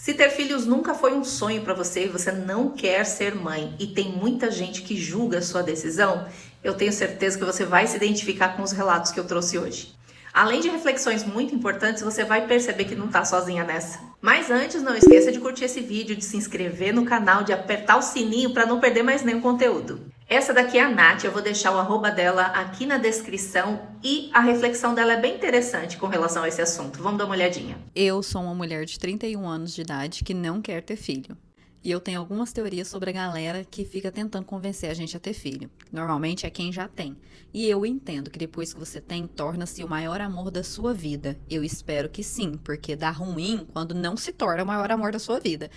Se ter filhos nunca foi um sonho para você e você não quer ser mãe e tem muita gente que julga a sua decisão, eu tenho certeza que você vai se identificar com os relatos que eu trouxe hoje. Além de reflexões muito importantes, você vai perceber que não está sozinha nessa. Mas antes, não esqueça de curtir esse vídeo, de se inscrever no canal, de apertar o sininho para não perder mais nenhum conteúdo. Essa daqui é a Nath, eu vou deixar o arroba dela aqui na descrição e a reflexão dela é bem interessante com relação a esse assunto. Vamos dar uma olhadinha. Eu sou uma mulher de 31 anos de idade que não quer ter filho. E eu tenho algumas teorias sobre a galera que fica tentando convencer a gente a ter filho. Normalmente é quem já tem. E eu entendo que depois que você tem, torna-se o maior amor da sua vida. Eu espero que sim, porque dá ruim quando não se torna o maior amor da sua vida.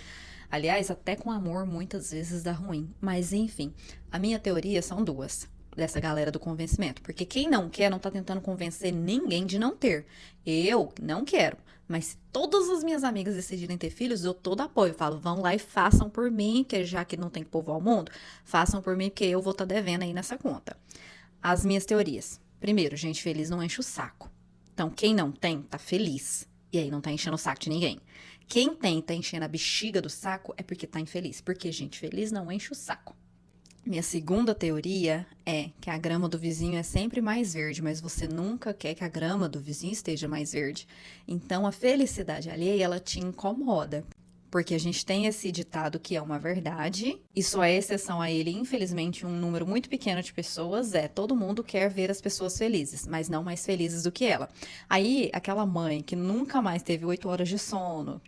Aliás, até com amor muitas vezes dá ruim. Mas enfim, a minha teoria são duas. Dessa galera do convencimento. Porque quem não quer não tá tentando convencer ninguém de não ter. Eu não quero. Mas se todas as minhas amigas decidirem ter filhos, eu todo apoio. Eu falo, vão lá e façam por mim, que já que não tem que povoar o mundo, façam por mim, porque eu vou estar devendo aí nessa conta. As minhas teorias. Primeiro, gente feliz não enche o saco. Então, quem não tem, tá feliz. E aí não tá enchendo o saco de ninguém. Quem tem, tá enchendo a bexiga do saco, é porque tá infeliz. Porque gente feliz não enche o saco. Minha segunda teoria é que a grama do vizinho é sempre mais verde, mas você nunca quer que a grama do vizinho esteja mais verde. Então, a felicidade alheia, ela te incomoda. Porque a gente tem esse ditado que é uma verdade, e só é exceção a ele, infelizmente, um número muito pequeno de pessoas todo mundo quer ver as pessoas felizes, mas não mais felizes do que ela. Aí, aquela mãe que nunca mais teve 8 horas de sono,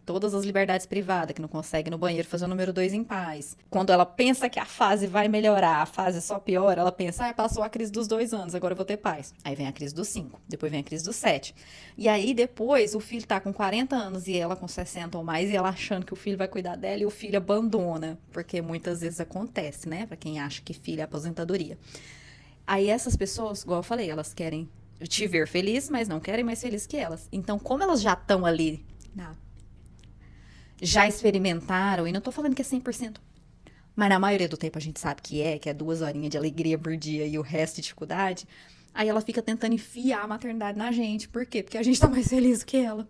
todas as liberdades privadas, que não consegue ir no banheiro fazer o número 2 em paz. Quando ela pensa que a fase vai melhorar, a fase só piora, ela pensa, passou a crise dos 2 anos, agora eu vou ter paz. Aí vem a crise dos 5, depois vem a crise dos 7. E aí depois o filho tá com 40 anos e ela com 60 ou mais, e ela achando que o filho vai cuidar dela e o filho abandona. Porque muitas vezes acontece, né? Pra quem acha que filho é aposentadoria. Aí essas pessoas, igual eu falei, elas querem te ver feliz, mas não querem mais feliz que elas. Então, como elas já estão ali já experimentaram, e não tô falando que é 100%, mas na maioria do tempo a gente sabe que é 2 horinhas de alegria por dia e o resto de dificuldade, aí ela fica tentando enfiar a maternidade na gente. Por quê? Porque a gente tá mais feliz que ela.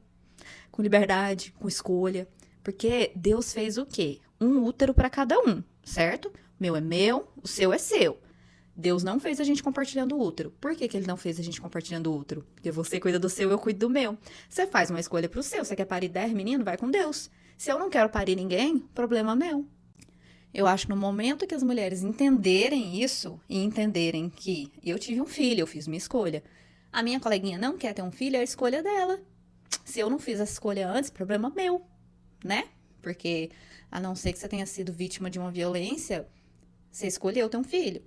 Com liberdade, com escolha. Porque Deus fez o quê? Um útero para cada um, certo? O meu é meu, o seu é seu. Deus não fez a gente compartilhando o útero. Por que ele não fez a gente compartilhando o útero? Porque você cuida do seu, eu cuido do meu. Você faz uma escolha pro seu. Você quer parir 10 meninos? Vai com Deus. Se eu não quero parir ninguém, problema meu. Eu acho que no momento que as mulheres entenderem isso e entenderem que eu tive um filho, eu fiz minha escolha. A minha coleguinha não quer ter um filho, é a escolha dela. Se eu não fiz essa escolha antes, problema meu, né? Porque a não ser que você tenha sido vítima de uma violência, você escolheu ter um filho.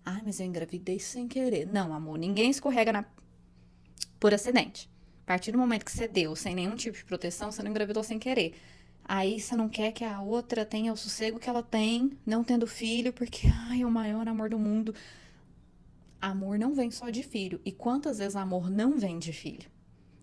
Ah, mas eu engravidei sem querer. Não, amor, ninguém escorrega por acidente. A partir do momento que você deu sem nenhum tipo de proteção, você não engravidou sem querer. Aí você não quer que a outra tenha o sossego que ela tem, não tendo filho, porque é o maior amor do mundo. Amor não vem só de filho. E quantas vezes amor não vem de filho?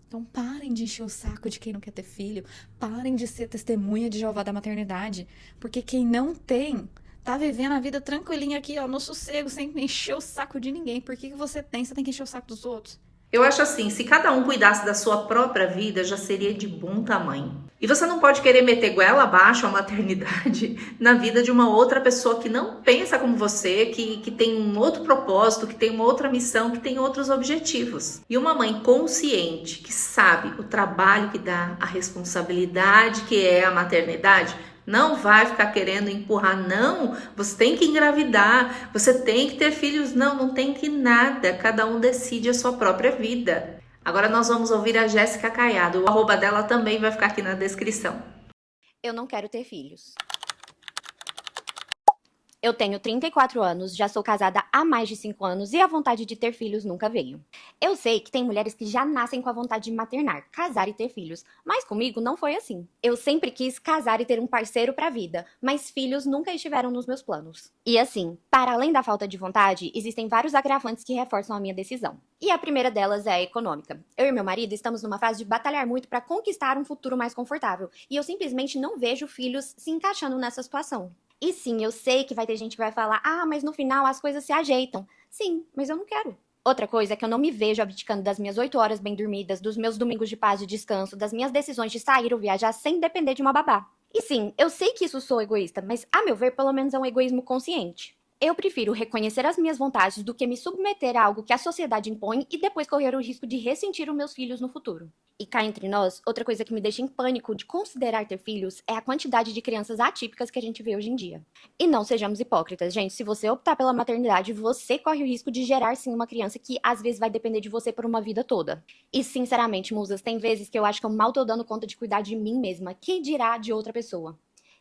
Então parem de encher o saco de quem não quer ter filho. Parem de ser testemunha de Jeová da maternidade. Porque quem não tem tá vivendo a vida tranquilinha aqui, no sossego, sem encher o saco de ninguém. Por que você tem? Você tem que encher o saco dos outros. Eu acho assim, se cada um cuidasse da sua própria vida, já seria de bom tamanho. E você não pode querer meter goela abaixo a maternidade na vida de uma outra pessoa que não pensa como você, que tem um outro propósito, que tem uma outra missão, que tem outros objetivos. E uma mãe consciente, que sabe o trabalho que dá, a responsabilidade que é a maternidade, não vai ficar querendo empurrar, não, você tem que engravidar, você tem que ter filhos, não tem que nada, cada um decide a sua própria vida. Agora nós vamos ouvir a Jéssica Caiado, o arroba dela também vai ficar aqui na descrição. Eu não quero ter filhos. Eu tenho 34 anos, já sou casada há mais de 5 anos e a vontade de ter filhos nunca veio. Eu sei que tem mulheres que já nascem com a vontade de maternar, casar e ter filhos, mas comigo não foi assim. Eu sempre quis casar e ter um parceiro pra vida, mas filhos nunca estiveram nos meus planos. E assim, para além da falta de vontade, existem vários agravantes que reforçam a minha decisão. E a primeira delas é a econômica. Eu e meu marido estamos numa fase de batalhar muito para conquistar um futuro mais confortável, e eu simplesmente não vejo filhos se encaixando nessa situação. E sim, eu sei que vai ter gente que vai falar, mas no final as coisas se ajeitam. Sim, mas eu não quero. Outra coisa é que eu não me vejo abdicando das minhas 8 horas bem dormidas, dos meus domingos de paz de descanso, das minhas decisões de sair ou viajar sem depender de uma babá. E sim, eu sei que isso sou egoísta, mas a meu ver, pelo menos é um egoísmo consciente. Eu prefiro reconhecer as minhas vontades do que me submeter a algo que a sociedade impõe e depois correr o risco de ressentir os meus filhos no futuro. E cá entre nós, outra coisa que me deixa em pânico de considerar ter filhos é a quantidade de crianças atípicas que a gente vê hoje em dia. E não sejamos hipócritas, gente, se você optar pela maternidade, você corre o risco de gerar sim uma criança que às vezes vai depender de você por uma vida toda. E sinceramente, musas, tem vezes que eu acho que eu mal tô dando conta de cuidar de mim mesma, quem dirá de outra pessoa.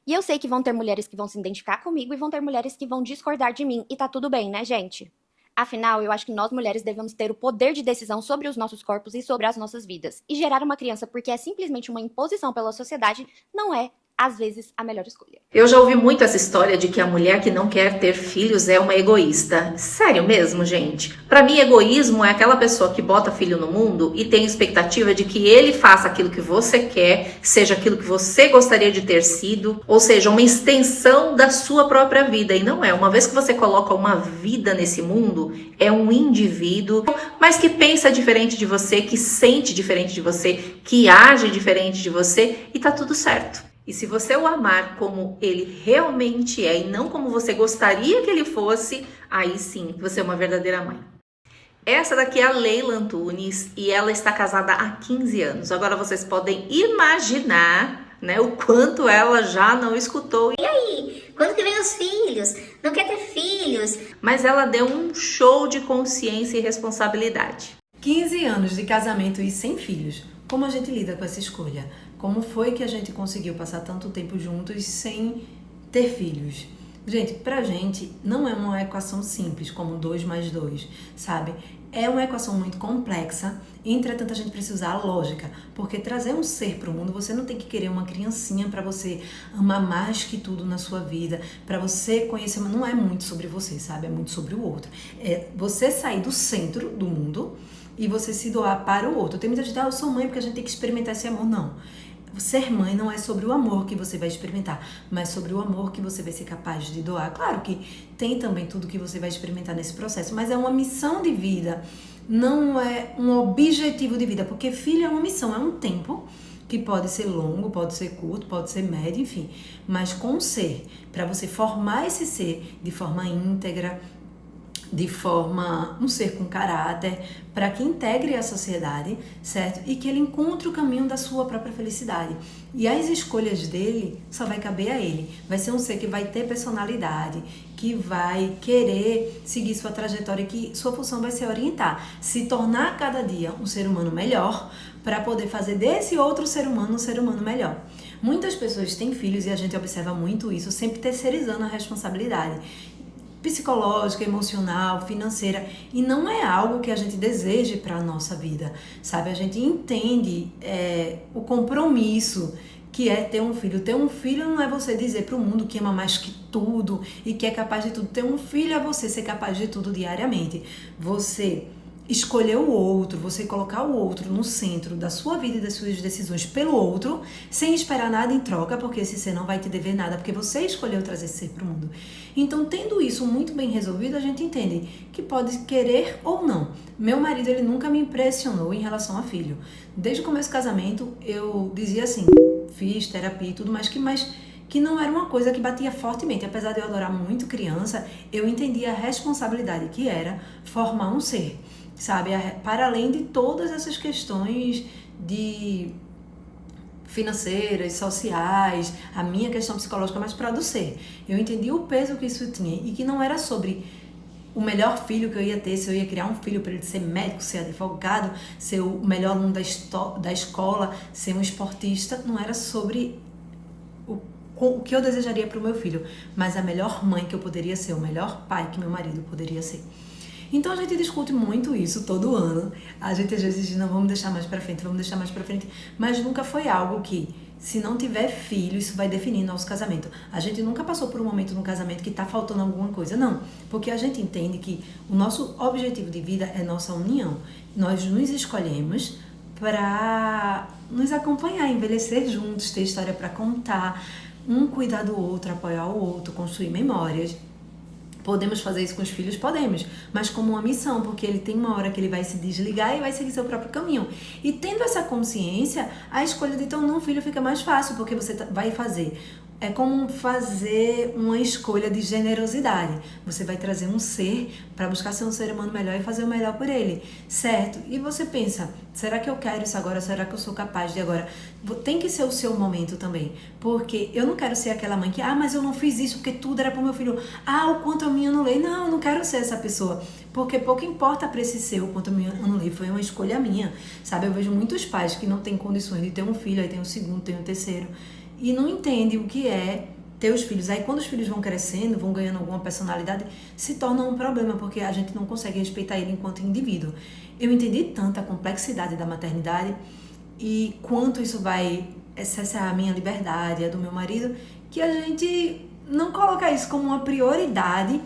E eu sei que vão ter mulheres que vão se identificar comigo e vão ter mulheres que vão discordar de mim, e tá tudo bem, né, gente? Afinal, eu acho que nós mulheres devemos ter o poder de decisão sobre os nossos corpos e sobre as nossas vidas. E gerar uma criança porque é simplesmente uma imposição pela sociedade não é, às vezes, a melhor escolha. Eu já ouvi muito essa história de que a mulher que não quer ter filhos é uma egoísta. Sério mesmo, gente? Pra mim, egoísmo é aquela pessoa que bota filho no mundo e tem expectativa de que ele faça aquilo que você quer, seja aquilo que você gostaria de ter sido, ou seja, uma extensão da sua própria vida. E não é. Uma vez que você coloca uma vida nesse mundo, é um indivíduo, mas que pensa diferente de você, que sente diferente de você, que age diferente de você, e tá tudo certo. E se você o amar como ele realmente é e não como você gostaria que ele fosse, aí sim você é uma verdadeira mãe. Essa daqui é a Leila Antunes e ela está casada há 15 anos. Agora vocês podem imaginar, né, o quanto ela já não escutou. E aí, quando que vem os filhos? Não quer ter filhos? Mas ela deu um show de consciência e responsabilidade. 15 anos de casamento e sem filhos. Como a gente lida com essa escolha? Como foi que a gente conseguiu passar tanto tempo juntos sem ter filhos? Gente, pra gente não é uma equação simples, como 2 mais 2, sabe? É uma equação muito complexa, entretanto a gente precisa usar a lógica, porque trazer um ser pro mundo, você não tem que querer uma criancinha pra você amar mais que tudo na sua vida, pra você conhecer, mas não é muito sobre você, sabe? É muito sobre o outro. É você sair do centro do mundo e você se doar para o outro. Tem muita gente, eu sou mãe porque a gente tem que experimentar esse amor. Não. Ser mãe não é sobre o amor que você vai experimentar, mas sobre o amor que você vai ser capaz de doar. Claro que tem também tudo que você vai experimentar nesse processo, mas é uma missão de vida, não é um objetivo de vida, porque filho é uma missão, é um tempo que pode ser longo, pode ser curto, pode ser médio, enfim, mas com o ser, para você formar esse ser de forma íntegra, de forma, um ser com caráter, para que integre a sociedade, certo? E que ele encontre o caminho da sua própria felicidade. E as escolhas dele só vai caber a ele. Vai ser um ser que vai ter personalidade, que vai querer seguir sua trajetória, que sua função vai ser orientar, se tornar a cada dia um ser humano melhor, para poder fazer desse outro ser humano um ser humano melhor. Muitas pessoas têm filhos e a gente observa muito isso, sempre terceirizando a responsabilidade psicológica, emocional, financeira, e não é algo que a gente deseje para a nossa vida, sabe? A gente entende o compromisso que é ter um filho. Ter um filho não é você dizer para o mundo que ama mais que tudo e que é capaz de tudo. Ter um filho é você ser capaz de tudo diariamente. Você escolher o outro, você colocar o outro no centro da sua vida e das suas decisões pelo outro, sem esperar nada em troca, porque esse ser não vai te dever nada, porque você escolheu trazer esse ser para o mundo. Então, tendo isso muito bem resolvido, a gente entende que pode querer ou não. Meu marido, ele nunca me impressionou em relação a filho. Desde o começo do casamento, eu dizia assim, fiz terapia e tudo, mas que não era uma coisa que batia fortemente. Apesar de eu adorar muito criança, eu entendia a responsabilidade que era formar um ser, sabe? Para além de todas essas questões de financeiras, sociais, a minha questão psicológica, mas para do ser. Eu entendi o peso que isso tinha e que não era sobre o melhor filho que eu ia ter, se eu ia criar um filho para ele ser médico, ser advogado, ser o melhor aluno da escola, ser um esportista. Não era sobre o que eu desejaria para o meu filho, mas a melhor mãe que eu poderia ser, o melhor pai que meu marido poderia ser. Então a gente discute muito isso todo ano. A gente às vezes diz, não, vamos deixar mais pra frente, mas nunca foi algo que, se não tiver filho, isso vai definir nosso casamento. A gente nunca passou por um momento no casamento que tá faltando alguma coisa, não. Porque a gente entende que o nosso objetivo de vida é nossa união. Nós nos escolhemos para nos acompanhar, envelhecer juntos, ter história para contar, um cuidar do outro, apoiar o outro, construir memórias. Podemos fazer isso com os filhos? Podemos, mas como uma missão, porque ele tem uma hora que ele vai se desligar e vai seguir seu próprio caminho. E tendo essa consciência, a escolha de ter um filho fica mais fácil, porque você vai fazer. É como fazer uma escolha de generosidade. Você vai trazer um ser para buscar ser um ser humano melhor e fazer o melhor por ele, certo? E você pensa, será que eu quero isso agora? Será que eu sou capaz de agora? Tem que ser o seu momento também, porque eu não quero ser aquela mãe que, mas eu não fiz isso porque tudo era pro meu filho. O quanto eu me anulei. Não, eu não quero ser essa pessoa, porque pouco importa para esse ser o quanto eu me anulei, foi uma escolha minha, sabe? Eu vejo muitos pais que não têm condições de ter um filho, aí tem um segundo, tem um terceiro, e não entende o que é ter os filhos. Aí quando os filhos vão crescendo, vão ganhando alguma personalidade, se torna um problema, porque a gente não consegue respeitar ele enquanto indivíduo. Eu entendi tanto a complexidade da maternidade e quanto isso vai cessar a minha liberdade, a do meu marido, que a gente não coloca isso como uma prioridade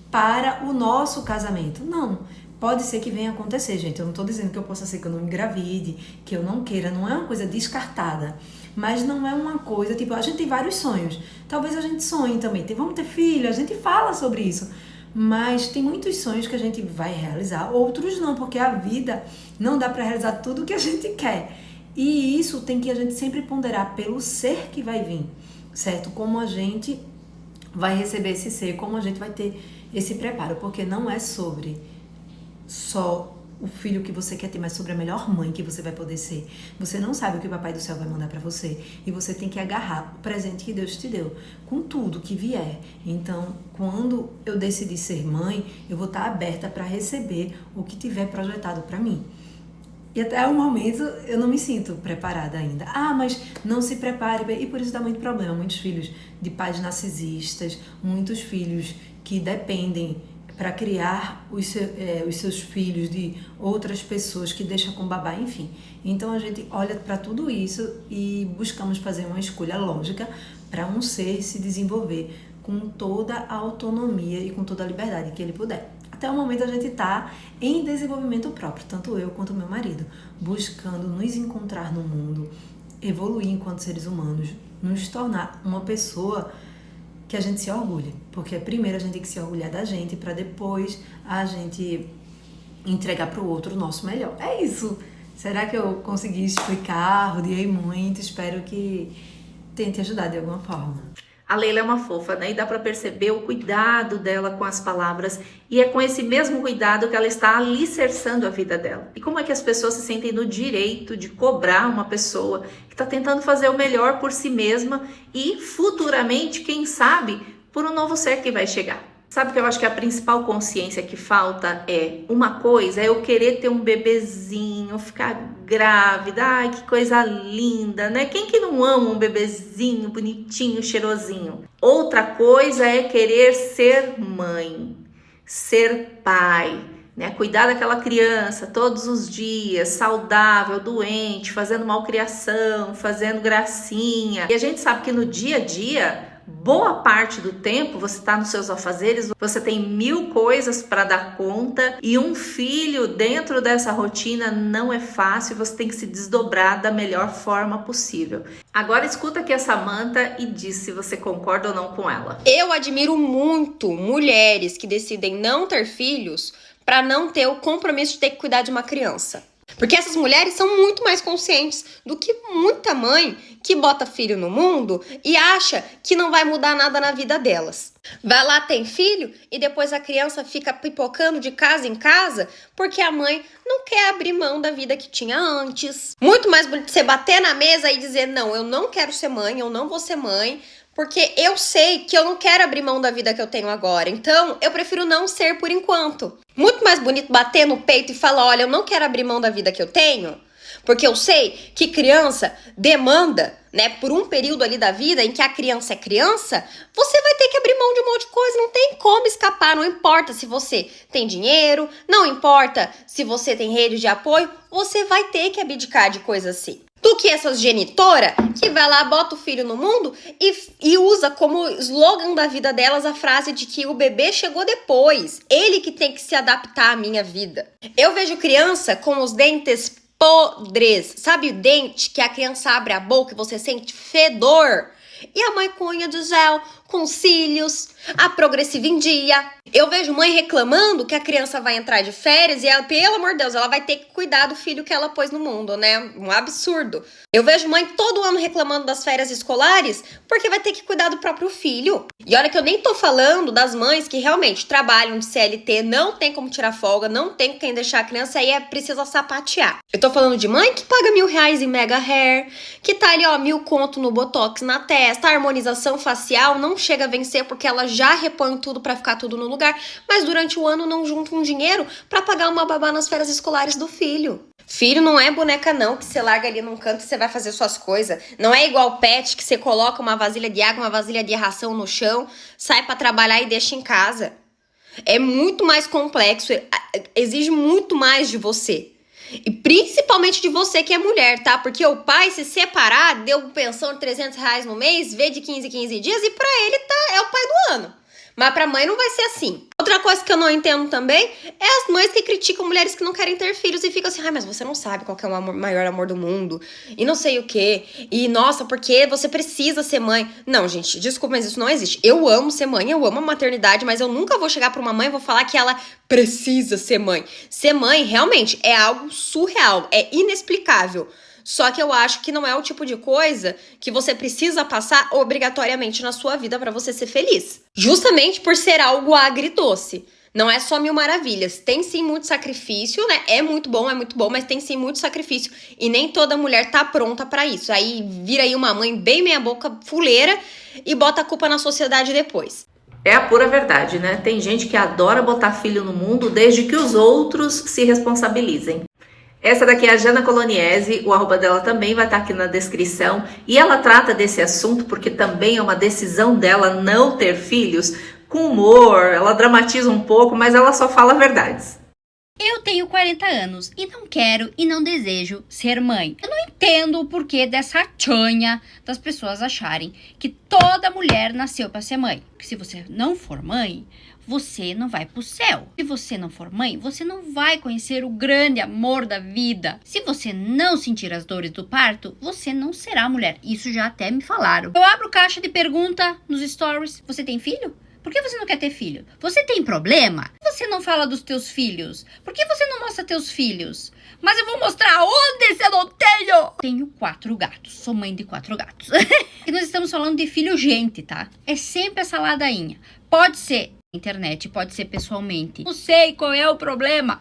para o nosso casamento. Não. Pode ser que venha acontecer, gente. Eu não estou dizendo que eu possa ser que eu não engravide, que eu não queira. Não é uma coisa descartada. Mas não é uma coisa, tipo, a gente tem vários sonhos. Talvez a gente sonhe também. Vamos ter filho, a gente fala sobre isso. Mas tem muitos sonhos que a gente vai realizar, outros não, porque a vida não dá para realizar tudo o que a gente quer. E isso tem que a gente sempre ponderar pelo ser que vai vir, certo? Como a gente vai receber esse ser, como a gente vai ter esse preparo, porque não é sobre só o filho que você quer ter, mas sobre a melhor mãe que você vai poder ser. Você não sabe o que o Papai do Céu vai mandar pra você e você tem que agarrar o presente que Deus te deu, com tudo que vier. Então, quando eu decidir ser mãe, eu vou estar aberta para receber o que tiver projetado pra mim. E até o momento eu não me sinto preparada ainda. Mas não se prepare. E por isso dá muito problema. Muitos filhos de pais narcisistas, muitos filhos que dependem para criar os seus filhos de outras pessoas, que deixam com babá, enfim. Então a gente olha para tudo isso e buscamos fazer uma escolha lógica para um ser se desenvolver com toda a autonomia e com toda a liberdade que ele puder. Até o momento a gente está em desenvolvimento próprio, tanto eu quanto o meu marido, buscando nos encontrar no mundo, evoluir enquanto seres humanos, nos tornar uma pessoa que a gente se orgulhe, porque primeiro a gente tem que se orgulhar da gente para depois a gente entregar para o outro o nosso melhor. É isso. Será que eu consegui explicar? Rodeei muito, espero que tente ajudar de alguma forma. A Leila é uma fofa, né? E dá para perceber o cuidado dela com as palavras. E é com esse mesmo cuidado que ela está alicerçando a vida dela. E como é que as pessoas se sentem no direito de cobrar uma pessoa que está tentando fazer o melhor por si mesma e futuramente, quem sabe, por um novo ser que vai chegar? Sabe que eu acho que a principal consciência que falta é uma coisa, é eu querer ter um bebezinho, ficar grávida, ai que coisa linda, né? Quem que não ama um bebezinho bonitinho, cheirosinho? Outra coisa é querer ser mãe, ser pai, né? Cuidar daquela criança todos os dias, saudável, doente, fazendo malcriação, fazendo gracinha. E a gente sabe que no dia a dia, boa parte do tempo você está nos seus afazeres, você tem 1000 coisas para dar conta e um filho dentro dessa rotina não é fácil, você tem que se desdobrar da melhor forma possível. Agora escuta aqui a Samantha e diz se você concorda ou não com ela. Eu admiro muito mulheres que decidem não ter filhos para não ter o compromisso de ter que cuidar de uma criança. Porque essas mulheres são muito mais conscientes do que muita mãe que bota filho no mundo e acha que não vai mudar nada na vida delas. Vai lá, tem filho e depois a criança fica pipocando de casa em casa porque a mãe não quer abrir mão da vida que tinha antes. Muito mais bonito você bater na mesa e dizer, não, eu não quero ser mãe, eu não vou ser mãe, porque eu sei que eu não quero abrir mão da vida que eu tenho agora. Então, eu prefiro não ser por enquanto. Muito mais bonito bater no peito e falar, olha, eu não quero abrir mão da vida que eu tenho, porque eu sei que criança demanda, né, por um período ali da vida em que a criança é criança, você vai ter que abrir mão de um monte de coisa, não tem como escapar, não importa se você tem dinheiro, não importa se você tem rede de apoio, você vai ter que abdicar de coisas assim. Do que essas genitoras que vai lá, bota o filho no mundo e usa como slogan da vida delas a frase de que o bebê chegou depois, ele que tem que se adaptar à minha vida. Eu vejo criança com os dentes podres, sabe o dente que a criança abre a boca e você sente fedor? E a mãe com unha de gel, com cílios, a progressiva em dia. Eu vejo mãe reclamando que a criança vai entrar de férias e ela, pelo amor de Deus, ela vai ter que cuidar do filho que ela pôs no mundo, né? Um absurdo. Eu vejo mãe todo ano reclamando das férias escolares porque vai ter que cuidar do próprio filho. E olha que eu nem tô falando das mães que realmente trabalham de CLT, não tem como tirar folga, não tem com quem deixar a criança, aí precisa sapatear. Eu tô falando de mãe que paga R$1.000 em Mega Hair, que tá ali, ó, 1.000 conto no Botox na testa, a harmonização facial não chega a vencer porque ela já repõe tudo pra ficar tudo no lugar, mas durante o ano não junta um dinheiro pra pagar uma babá nas férias escolares do filho. Filho não é boneca não, que você larga ali num canto e você vai fazer suas coisas. Não é igual pet, que você coloca uma vasilha de água, uma vasilha de ração no chão, sai pra trabalhar e deixa em casa. É muito mais complexo, exige muito mais de você. E principalmente de você que é mulher, tá? Porque o pai, se separar, deu pensão de R$300 no mês, vê de 15 em 15 dias e pra ele é o pai do ano. Mas pra mãe não vai ser assim. Outra coisa que eu não entendo também é as mães que criticam mulheres que não querem ter filhos e ficam assim, mas você não sabe qual que é o maior amor do mundo, e não sei o quê, e nossa, porque você precisa ser mãe. Não, gente, desculpa, mas isso não existe. Eu amo ser mãe, eu amo a maternidade, mas eu nunca vou chegar pra uma mãe e vou falar que ela precisa ser mãe. Ser mãe, realmente, é algo surreal, é inexplicável. Só que eu acho que não é o tipo de coisa que você precisa passar obrigatoriamente na sua vida para você ser feliz. Justamente por ser algo agridoce. Não é só mil maravilhas. Tem sim muito sacrifício, né? É muito bom, mas tem sim muito sacrifício. E nem toda mulher tá pronta para isso. Aí vira aí uma mãe bem meia boca, fuleira, e bota a culpa na sociedade depois. É a pura verdade, né? Tem gente que adora botar filho no mundo desde que os outros se responsabilizem. Essa daqui é a Jana Coloniese, o arroba dela também vai estar aqui na descrição. E ela trata desse assunto porque também é uma decisão dela não ter filhos, com humor, ela dramatiza um pouco, mas ela só fala verdades. Eu tenho 40 anos e não quero e não desejo ser mãe. Eu não entendo o porquê dessa tchonha das pessoas acharem que toda mulher nasceu para ser mãe. Que se você não for mãe, você não vai pro céu. Se você não for mãe, você não vai conhecer o grande amor da vida. Se você não sentir as dores do parto, você não será mulher. Isso já até me falaram. Eu abro caixa de pergunta nos stories. Você tem filho? Por que você não quer ter filho? Você tem problema? Por que você não fala dos teus filhos? Por que você não mostra teus filhos? Mas eu vou mostrar onde se eu não tenho. Tenho 4 gatos. Sou mãe de 4 gatos. E nós estamos falando de filho gente, tá? É sempre essa ladainha. Pode ser internet, pode ser pessoalmente. Não sei qual é o problema.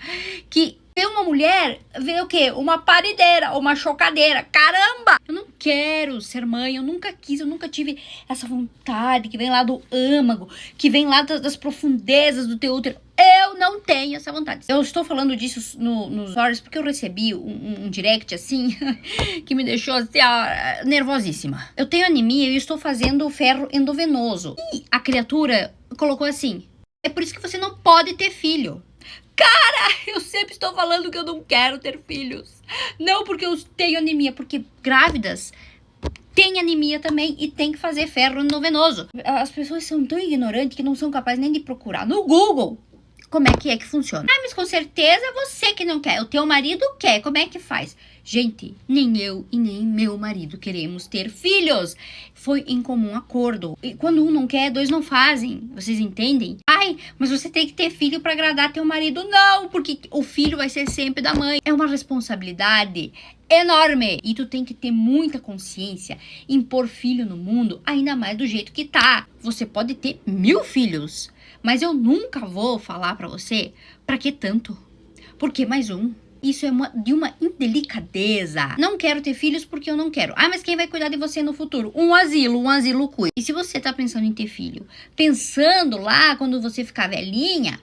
Que ver uma mulher, ver o quê? Uma parideira ou uma chocadeira. Caramba! Eu não quero ser mãe, eu nunca quis, eu nunca tive essa vontade que vem lá do âmago, que vem lá das profundezas do teu útero. Eu não tenho essa vontade. Eu estou falando disso nos stories porque eu recebi um direct assim que me deixou assim, nervosíssima. Eu tenho anemia e eu estou fazendo ferro endovenoso. E a criatura colocou assim: é por isso que você não pode ter filho. Cara, eu sempre estou falando que eu não quero ter filhos. Não porque eu tenho anemia, porque grávidas têm anemia também e tem que fazer ferro endovenoso. As pessoas são tão ignorantes que não são capazes nem de procurar no Google como é que funciona. Ah, mas com certeza você que não quer. O teu marido quer. Como é que faz? Gente, nem eu e nem meu marido queremos ter filhos. Foi em comum acordo. E quando um não quer, 2 não fazem. Vocês entendem? Ai, mas você tem que ter filho para agradar teu marido. Não, porque o filho vai ser sempre da mãe. É uma responsabilidade enorme. E tu tem que ter muita consciência em pôr filho no mundo, ainda mais do jeito que tá. Você pode ter 1000 filhos, mas eu nunca vou falar pra você pra que tanto. Porque mais um? Isso é de uma indelicadeza. Não quero ter filhos porque eu não quero. Ah, mas quem vai cuidar de você no futuro? Um asilo cuida. E se você tá pensando em ter filho, pensando lá quando você ficar velhinha,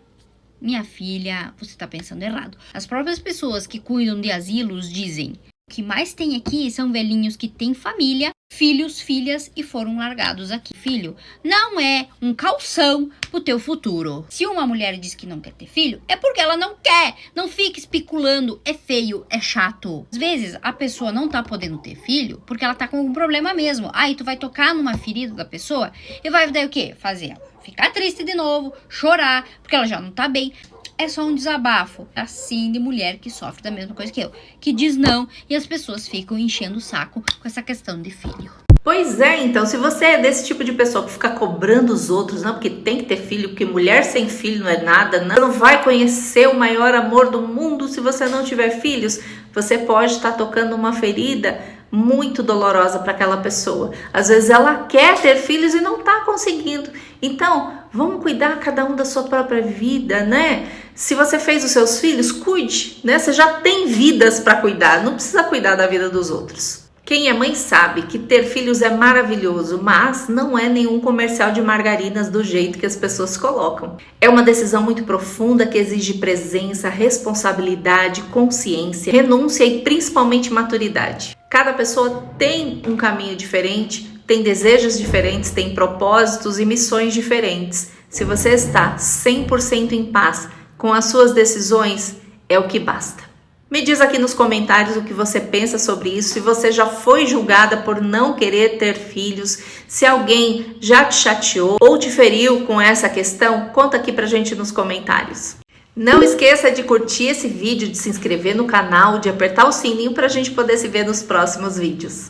minha filha, você tá pensando errado. As próprias pessoas que cuidam de asilos dizem: o que mais tem aqui são velhinhos que têm família, filhos, filhas e foram largados aqui. Filho não é um calção pro teu futuro. Se uma mulher diz que não quer ter filho, é porque ela não quer. Não fique especulando, é feio, é chato. Às vezes a pessoa não tá podendo ter filho porque ela tá com algum problema mesmo. Aí tu vai tocar numa ferida da pessoa e vai daí o quê? Fazer ela ficar triste de novo, chorar, porque ela já não tá bem. É só um desabafo, assim, de mulher que sofre da mesma coisa que eu, que diz não e as pessoas ficam enchendo o saco com essa questão de filho. Pois é, então, se você é desse tipo de pessoa que fica cobrando os outros, não, porque tem que ter filho, porque mulher sem filho não é nada, não, você não vai conhecer o maior amor do mundo se você não tiver filhos, você pode estar tocando uma ferida muito dolorosa para aquela pessoa. Às vezes ela quer ter filhos e não está conseguindo. Então, vamos cuidar cada um da sua própria vida, né? Se você fez os seus filhos, cuide, né? Você já tem vidas para cuidar, não precisa cuidar da vida dos outros. Quem é mãe sabe que ter filhos é maravilhoso, mas não é nenhum comercial de margarinas do jeito que as pessoas colocam. É uma decisão muito profunda que exige presença, responsabilidade, consciência, renúncia e principalmente maturidade. Cada pessoa tem um caminho diferente, tem desejos diferentes, tem propósitos e missões diferentes. Se você está 100% em paz com as suas decisões, é o que basta. Me diz aqui nos comentários o que você pensa sobre isso, se você já foi julgada por não querer ter filhos, se alguém já te chateou ou te feriu com essa questão, conta aqui pra gente nos comentários. Não esqueça de curtir esse vídeo, de se inscrever no canal, de apertar o sininho pra gente poder se ver nos próximos vídeos.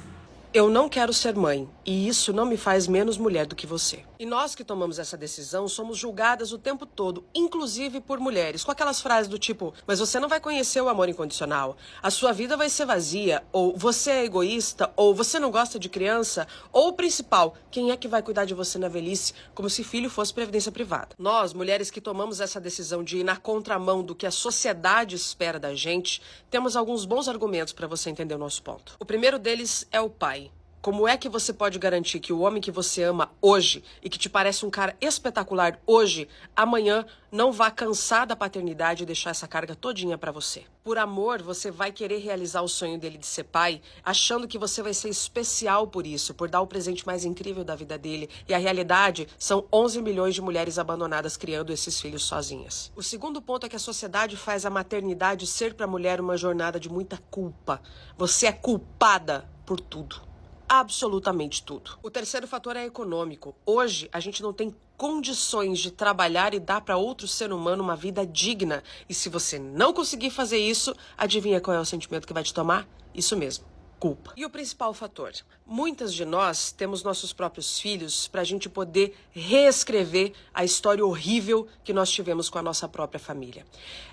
Eu não quero ser mãe, e isso não me faz menos mulher do que você. E nós que tomamos essa decisão somos julgadas o tempo todo, inclusive por mulheres, com aquelas frases do tipo: mas você não vai conhecer o amor incondicional, a sua vida vai ser vazia, ou você é egoísta, ou você não gosta de criança, ou o principal, quem é que vai cuidar de você na velhice, como se filho fosse previdência privada. Nós, mulheres que tomamos essa decisão de ir na contramão do que a sociedade espera da gente, temos alguns bons argumentos para você entender o nosso ponto. O primeiro deles é o pai. Como é que você pode garantir que o homem que você ama hoje e que te parece um cara espetacular hoje, amanhã não vá cansar da paternidade e deixar essa carga todinha pra você? Por amor, você vai querer realizar o sonho dele de ser pai, achando que você vai ser especial por isso, por dar o presente mais incrível da vida dele. E a realidade são 11 milhões de mulheres abandonadas criando esses filhos sozinhas. O segundo ponto é que a sociedade faz a maternidade ser pra mulher uma jornada de muita culpa. Você é culpada por tudo. Absolutamente tudo. O terceiro fator é econômico. Hoje, a gente não tem condições de trabalhar e dar para outro ser humano uma vida digna. E se você não conseguir fazer isso, adivinha qual é o sentimento que vai te tomar? Isso mesmo. Culpa. E o principal fator? Muitas de nós temos nossos próprios filhos para a gente poder reescrever a história horrível que nós tivemos com a nossa própria família.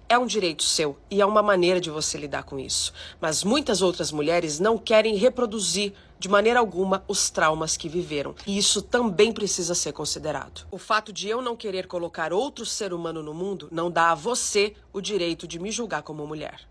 É um direito seu e é uma maneira de você lidar com isso. Mas muitas outras mulheres não querem reproduzir de maneira alguma os traumas que viveram. E isso também precisa ser considerado. O fato de eu não querer colocar outro ser humano no mundo não dá a você o direito de me julgar como mulher.